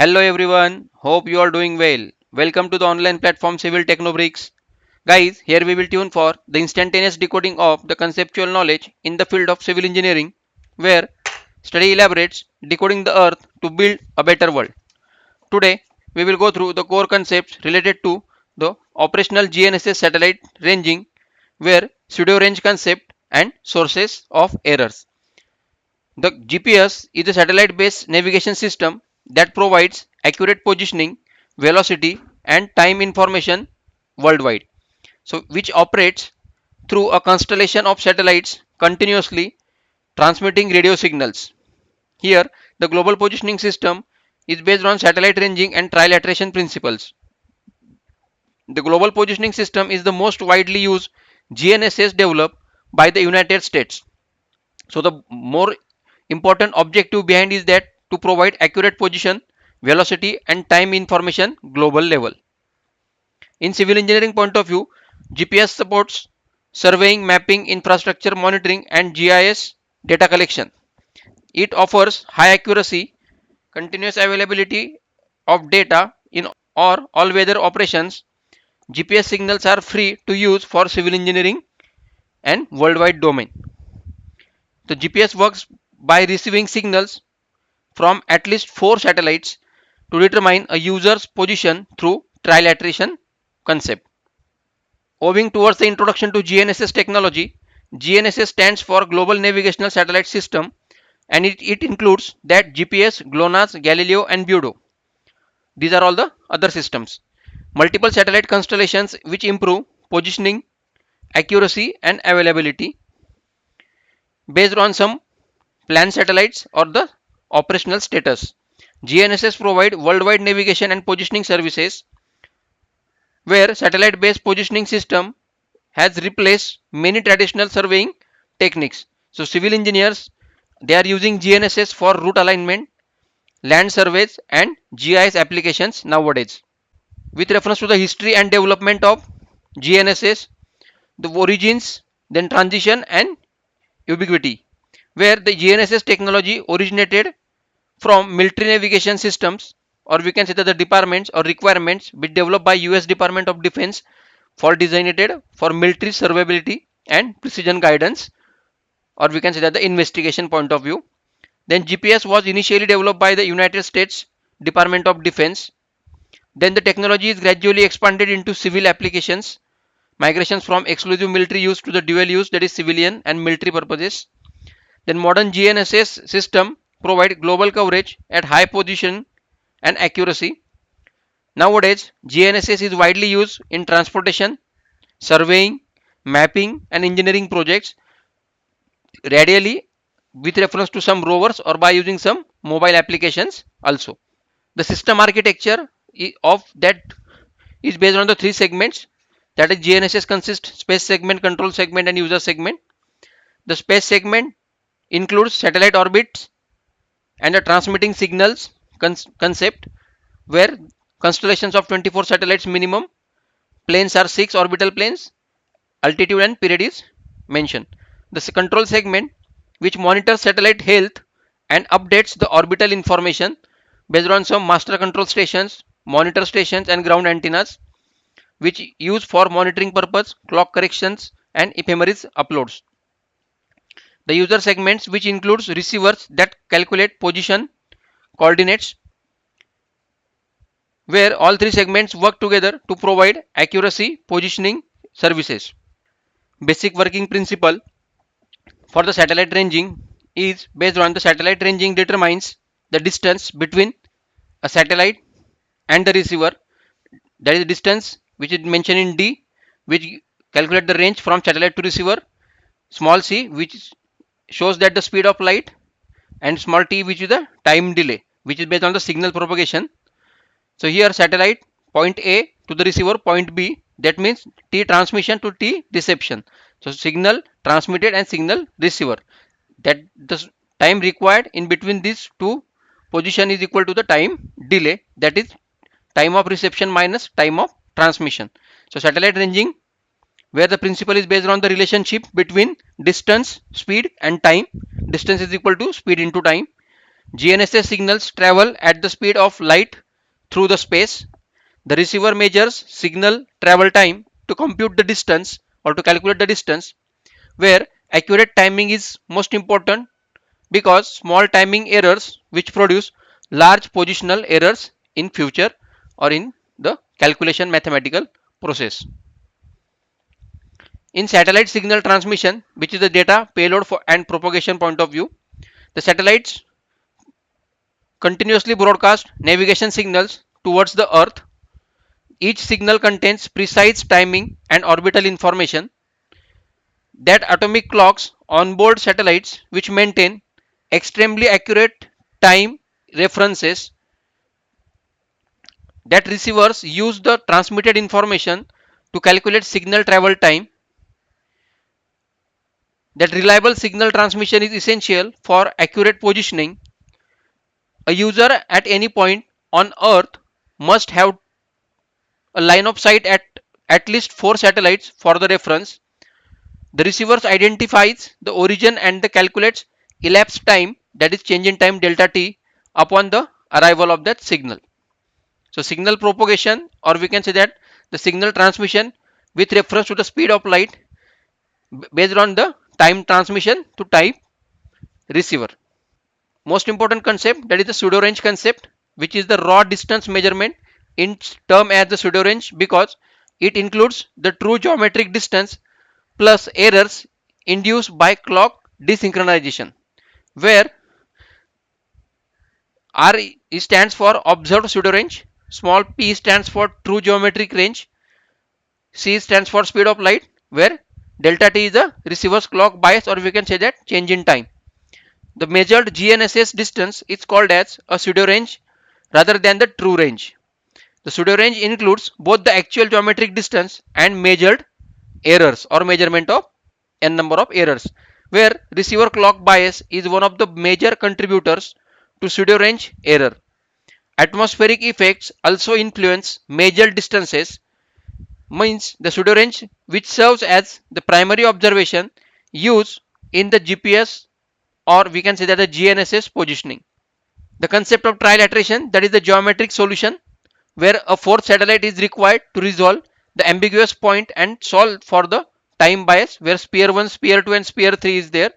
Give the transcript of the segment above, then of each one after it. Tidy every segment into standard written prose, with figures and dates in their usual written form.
Hello everyone, hope you are doing well. Welcome to the online platform Civil Technobricks. Guys, here we will tune for the instantaneous decoding of the conceptual knowledge in the field of civil engineering, where study elaborates decoding the earth to build a better world. Today, we will go through the core concepts related to the operational GNSS satellite ranging, where pseudo-range concept and sources of errors. The GPS is a satellite-based navigation system that provides accurate positioning, velocity, and time information worldwide. So, which operates through a constellation of satellites continuously transmitting radio signals. Here, the global positioning system is based on satellite ranging and trilateration principles. The global positioning system is the most widely used GNSS developed by the United States. So the more important objective behind is that to provide accurate position, velocity and time information global level. In civil engineering point of view, GPS supports surveying, mapping, infrastructure monitoring and GIS data collection. It offers high accuracy, continuous availability of data in or all weather operations. GPS signals are free to use for civil engineering and worldwide domain. The GPS works by receiving signals from at least 4 satellites to determine a user's position through trilateration concept. Owing towards the introduction to GNSS technology, GNSS stands for Global Navigational Satellite System and it includes that GPS, GLONASS, Galileo and BeiDou. These are all the other systems. Multiple satellite constellations which improve positioning, accuracy and availability based on some planned satellites or the operational status. GNSS provide worldwide navigation and positioning services where satellite-based positioning system has replaced many traditional surveying techniques. So civil engineers they are using GNSS for route alignment, land surveys and GIS applications nowadays. With reference to the history and development of GNSS, the origins, then transition and ubiquity, where the GNSS technology originated from military navigation systems, or we can say that the departments or requirements which developed by US Department of Defense for designated for military survivability and precision guidance, or we can say that the investigation point of view. Then GPS was initially developed by the United States Department of Defense. Then the technology is gradually expanded into civil applications, migrations from exclusive military use to the dual use, that is civilian and military purposes. Then modern GNSS system provide global coverage at high position and accuracy. Nowadays, GNSS is widely used in transportation, surveying, mapping and engineering projects radially with reference to some rovers or by using some mobile applications also. The system architecture of that is based on the three segments, that is GNSS consists space segment, control segment and user segment. The space segment includes satellite orbits and the transmitting signals concept where constellations of 24 satellites minimum, planes are 6 orbital planes, altitude and period is mentioned. The control segment which monitors satellite health and updates the orbital information based on some master control stations, monitor stations and ground antennas which use for monitoring purpose, clock corrections and ephemeris uploads. The user segments which includes receivers that calculate position coordinates, where all three segments work together to provide accuracy positioning services. Basic working principle for the satellite ranging is based on the satellite ranging determines the distance between a satellite and the receiver, that is the distance which is mentioned in D, which calculate the range from satellite to receiver, small c which shows that the speed of light, and small t which is the time delay which is based on the signal propagation. So here satellite point A to the receiver point B, that means T transmission to T reception. So signal transmitted and signal receiver, that the time required in between these two position is equal to the time delay, that is time of reception minus time of transmission. So satellite ranging where the principle is based on the relationship between distance, speed and time. Distance is equal to speed into time. GNSS signals travel at the speed of light through the space. The receiver measures signal travel time to compute the distance or to calculate the distance, where accurate timing is most important because small timing errors which produce large positional errors in future or in the calculation mathematical process. In satellite signal transmission, which is the data payload for and propagation point of view, the satellites continuously broadcast navigation signals towards the earth. Each signal contains precise timing and orbital information that atomic clocks on board satellites, which maintain extremely accurate time references that receivers use the transmitted information to calculate signal travel time. That reliable signal transmission is essential for accurate positioning. A user at any point on earth must have a line of sight at least 4 satellites for the reference. The receiver identifies the origin and the calculates elapsed time, that is change in time delta t, upon the arrival of that signal. So signal propagation, or we can say that the signal transmission with reference to the speed of light based on the time transmission to type receiver. Most important concept, that is the pseudorange concept, which is the raw distance measurement in term as the pseudorange because it includes the true geometric distance plus errors induced by clock desynchronization, where R stands for observed pseudorange, small p stands for true geometric range, C stands for speed of light, where delta t is the receiver's clock bias, or we can say that change in time. The measured GNSS distance is called as a pseudorange rather than the true range. The pseudorange includes both the actual geometric distance and measured errors or measurement of n number of errors, where receiver clock bias is one of the major contributors to pseudorange error. Atmospheric effects also influence measured distances, means the pseudorange which serves as the primary observation used in the GPS, or we can say that the GNSS positioning. The concept of trilateration, that is the geometric solution where a fourth satellite is required to resolve the ambiguous point and solve for the time bias, where sphere 1, sphere 2 and sphere 3 is there.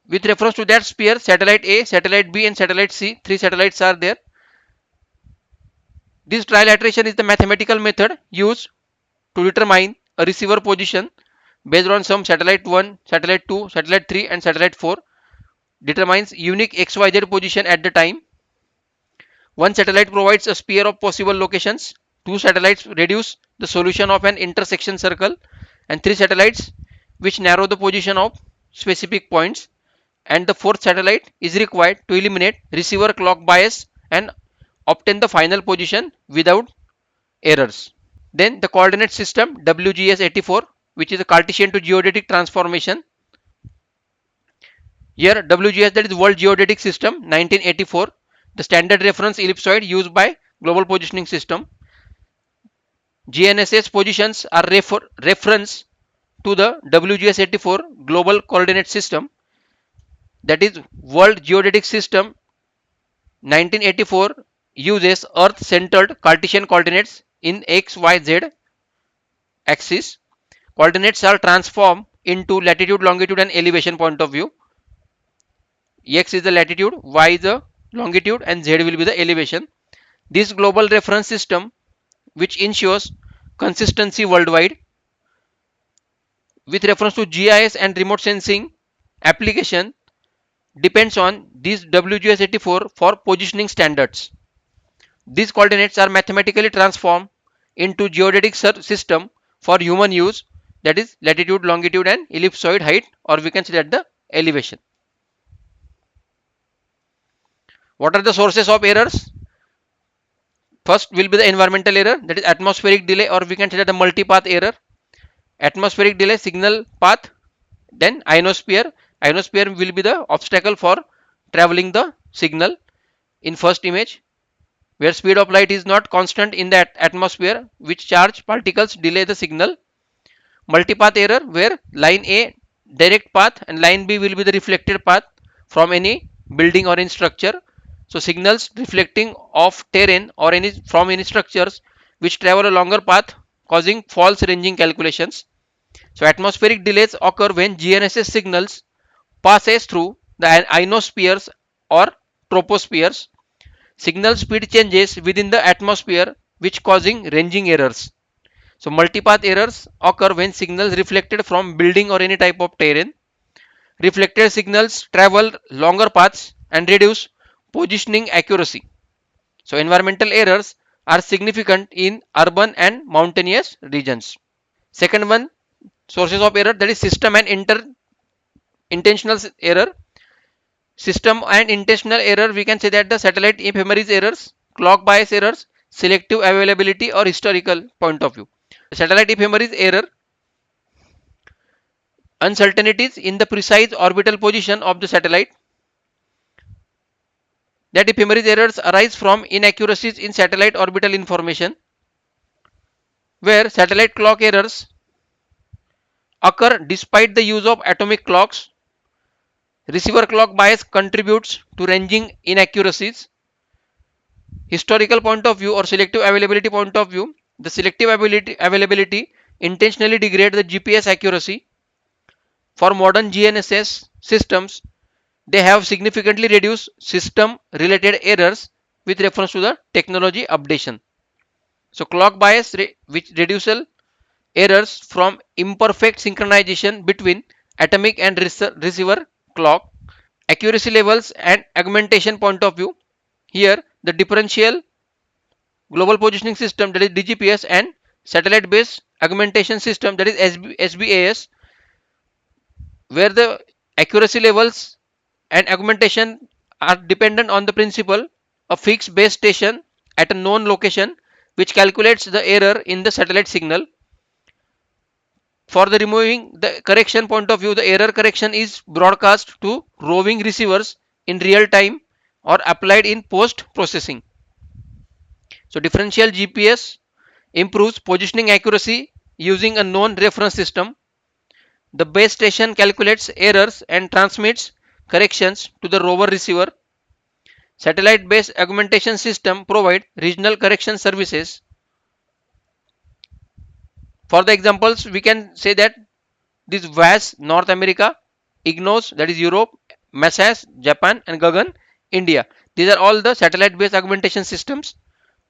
With reference to that sphere, satellite A, satellite B and satellite C, 3 satellites are there. This trilateration is the mathematical method used to determine a receiver position based on some satellite 1, satellite 2, satellite 3 and satellite 4 determines unique XYZ position at the time. One satellite provides a sphere of possible locations, two satellites reduce the solution of an intersection circle, and three satellites which narrow the position of specific points, and the fourth satellite is required to eliminate receiver clock bias and obtain the final position without errors. Then the coordinate system WGS84, which is a Cartesian to geodetic transformation. Here WGS, that is World Geodetic System 1984, the standard reference ellipsoid used by global positioning system. GNSS positions are reference to the WGS84 global coordinate system, that is World Geodetic System 1984 uses earth centered Cartesian coordinates in XYZ axis. Coordinates are transformed into latitude, longitude and elevation point of view. X is the latitude, Y is the longitude and Z will be the elevation. This global reference system, which ensures consistency worldwide with reference to GIS and remote sensing application, depends on these WGS84 for positioning standards. These coordinates are mathematically transformed into geodetic system for human use, that is latitude, longitude and ellipsoid height, or we can say that the elevation. What are the sources of errors? First will be the environmental error, that is atmospheric delay, or we can say that the multipath error. Atmospheric delay, signal path. Then ionosphere. Ionosphere will be the obstacle for traveling the signal in first image, where speed of light is not constant in that atmosphere, which charged particles delay the signal. Multipath error, where line A direct path and line B will be the reflected path from any building or any structure. So signals reflecting off terrain or any from any structures which travel a longer path causing false ranging calculations. So atmospheric delays occur when GNSS signals passes through the ionospheres or tropospheres. Signal speed changes within the atmosphere which causing ranging errors. So multipath errors occur when signals reflected from building or any type of terrain. Reflected signals travel longer paths and reduce positioning accuracy. So environmental errors are significant in urban and mountainous regions. Second one, sources of error, that is system and intentional error. System and intentional error, we can say that the satellite ephemeris errors, clock bias errors, selective availability or historical point of view. Satellite ephemeris error, uncertainties in the precise orbital position of the satellite. That ephemeris errors arise from inaccuracies in satellite orbital information, where satellite clock errors occur despite the use of atomic clocks. Receiver clock bias contributes to ranging inaccuracies. Historical point of view or selective availability point of view, the selective availability intentionally degrade the GPS accuracy. For modern GNSS systems, they have significantly reduced system related errors with reference to the technology updation. So clock bias which reduces errors from imperfect synchronization between atomic and receiver clock. Accuracy levels and augmentation point of view, here the differential global positioning system, that is DGPS, and satellite based augmentation system, that is SBAS, where the accuracy levels and augmentation are dependent on the principle of fixed base station at a known location which calculates the error in the satellite signal. For the removing the correction point of view, the error correction is broadcast to roving receivers in real time or applied in post processing. So differential GPS improves positioning accuracy using a known reference system. The base station calculates errors and transmits corrections to the rover receiver. Satellite based augmentation system provide regional correction services. For the examples, we can say that this VAS North America, IGNOS that is Europe, MESAS Japan, and GAGAN India. These are all the satellite based augmentation systems.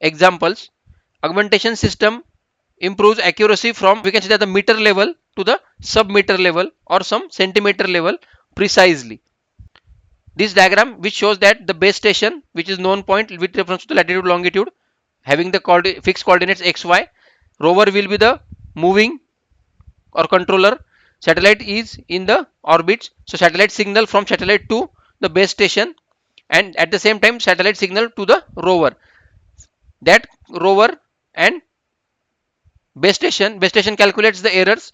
Examples: augmentation system improves accuracy from, we can say that, the meter level to the sub-meter level or some centimeter level precisely. This diagram which shows that the base station, which is known point with reference to the latitude longitude, having the fixed coordinates xy, rover will be the moving or controller, satellite is in the orbits. So satellite signal from satellite to the base station, and at the same time satellite signal to the rover. That rover and base station calculates the errors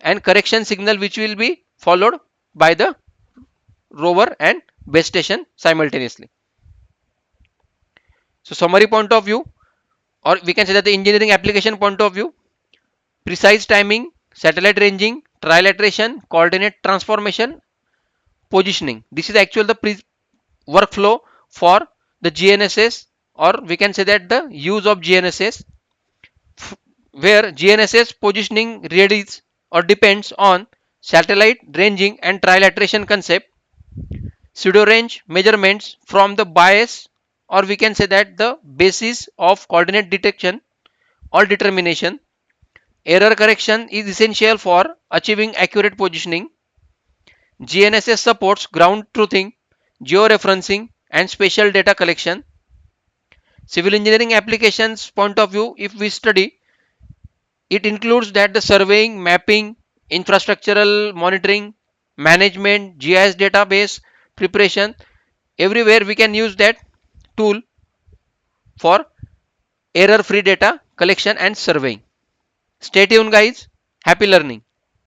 and correction signal which will be followed by the rover and base station simultaneously. So summary point of view, or we can say that the engineering application point of view: precise timing, satellite ranging, trilateration, coordinate transformation, positioning. This is actually the workflow for the GNSS, or we can say that the use of GNSS, where GNSS positioning varies or depends on satellite ranging and trilateration concept. Pseudorange measurements from the bias, or we can say that the basis of coordinate detection or determination. Error correction is essential for achieving accurate positioning. GNSS supports ground truthing, georeferencing, and spatial data collection. Civil engineering applications point of view, if we study, it includes that the surveying, mapping, infrastructural monitoring, management, GIS database preparation. Everywhere we can use that tool for error free data collection and surveying. Stay tuned guys. Happy learning.